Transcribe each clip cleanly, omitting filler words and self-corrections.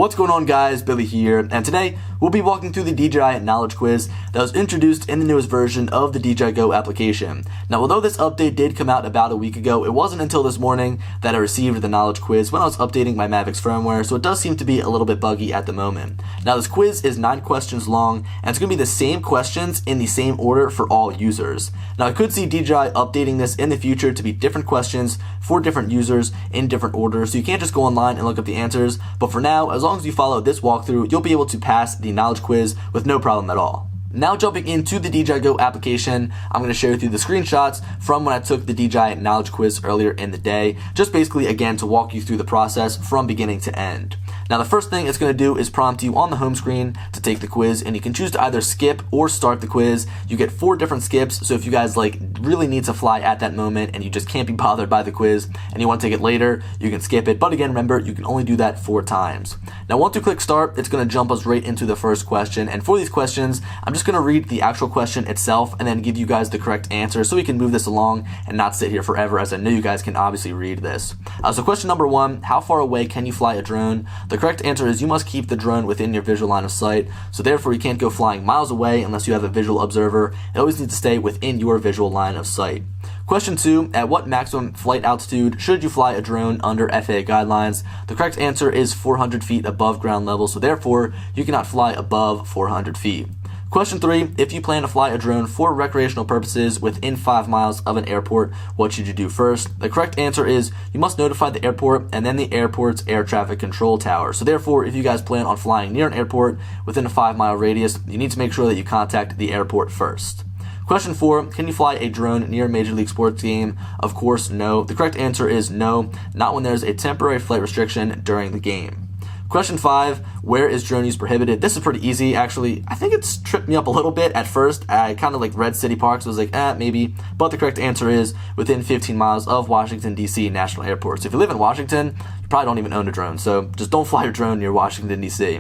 What's going on, guys? Billy here, and today we'll be walking through the DJI knowledge quiz that was introduced in the newest version of the DJI Go application. Now, although this update did come out about a week ago, it wasn't until this morning that I received the knowledge quiz when I was updating my Mavic's firmware, so it does seem to be a little bit buggy at the moment. Now, this quiz is 9 questions long, and it's going to be the same questions in the same order for all users. Now, I could see DJI updating this in the future to be different questions for different users in different orders, so you can't just go online and look up the answers, but for now, as long as you follow this walkthrough, you'll be able to pass the knowledge quiz with no problem at all. Now, jumping into the DJI Go application, I'm going to share with you the screenshots from when I took the DJI knowledge quiz earlier in the day, just basically again to walk you through the process from beginning to end. Now, the first thing it's going to do is prompt you on the home screen to take the quiz, and you can choose to either skip or start the quiz. You get 4 different skips, so if you guys really need to fly at that moment and you just can't be bothered by the quiz and you want to take it later, you can skip it. But again, remember, you can only do that 4 times. Now, once you click start, it's going to jump us right into the first question, and for these questions, I'm just going to read the actual question itself and then give you guys the correct answer so we can move this along and not sit here forever, as I know you guys can obviously read this. So question number 1, how far away can you fly a drone? The correct answer is you must keep the drone within your visual line of sight, so therefore you can't go flying miles away unless you have a visual observer. It always needs to stay within your visual line of sight. Question 2, at what maximum flight altitude should you fly a drone under FAA guidelines? The correct answer is 400 feet above ground level, so therefore you cannot fly above 400 feet. Question 3, if you plan to fly a drone for recreational purposes within 5 miles of an airport, what should you do first? The correct answer is you must notify the airport and then the airport's air traffic control tower. So therefore, if you guys plan on flying near an airport within a 5-mile radius, you need to make sure that you contact the airport first. Question 4, can you fly a drone near a Major League Sports game? Of course, no. The correct answer is no, not when there's a temporary flight restriction during the game. Question 5, where is drone use prohibited? This is pretty easy, actually. I think it's tripped me up a little bit at first. I kind of read city parks, I was like, maybe. But the correct answer is within 15 miles of Washington, D.C. National Airport. So if you live in Washington, you probably don't even own a drone. So just don't fly your drone near Washington, D.C.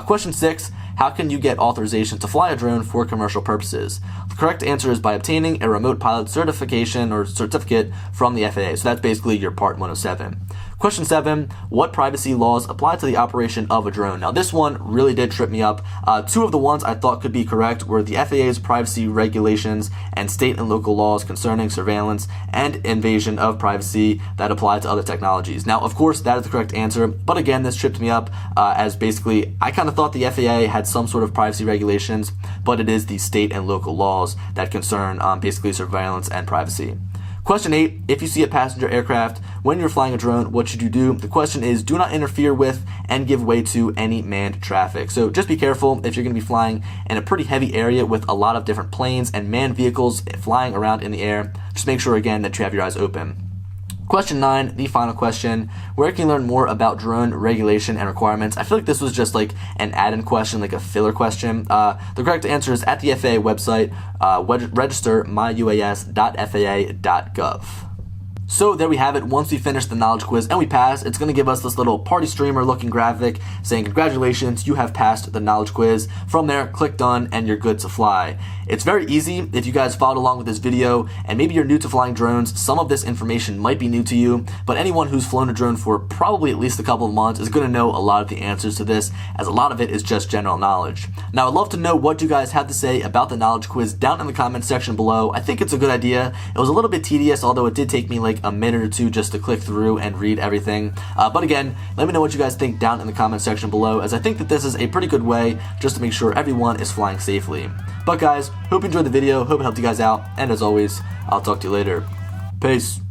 Question 6, how can you get authorization to fly a drone for commercial purposes? The correct answer is by obtaining a remote pilot certification or certificate from the FAA. So that's basically your Part 107. Question 7, what privacy laws apply to the operation of a drone? Now, this one really did trip me up. 2 of the ones I thought could be correct were the FAA's privacy regulations and state and local laws concerning surveillance and invasion of privacy that apply to other technologies. Now, of course, that is the correct answer, but again, this tripped me up as basically I kind of thought the FAA had some sort of privacy regulations, but it is the state and local laws that concern basically surveillance and privacy. Question 8, if you see a passenger aircraft when you're flying a drone, what should you do? The question is, do not interfere with and give way to any manned traffic. So just be careful if you're going to be flying in a pretty heavy area with a lot of different planes and manned vehicles flying around in the air. Just make sure again that you have your eyes open. Question 9, the final question, where can you learn more about drone regulation and requirements? I feel like this was just an add-in question, a filler question. The correct answer is at the FAA website, register myuas.faa.gov. So there we have it. Once we finish the knowledge quiz and we pass, it's going to give us this little party streamer looking graphic saying, congratulations, you have passed the knowledge quiz. From there, click done and you're good to fly. It's very easy. If you guys followed along with this video and maybe you're new to flying drones, some of this information might be new to you, but anyone who's flown a drone for probably at least a couple of months is going to know a lot of the answers to this, as a lot of it is just general knowledge. Now, I'd love to know what you guys have to say about the knowledge quiz down in the comments section below. I think it's a good idea. It was a little bit tedious, although it did take me a minute or 2 just to click through and read everything. But again, let me know what you guys think down in the comment section below, as I think that this is a pretty good way just to make sure everyone is flying safely. But guys, hope you enjoyed the video, hope it helped you guys out, and as always, I'll talk to you later. Peace.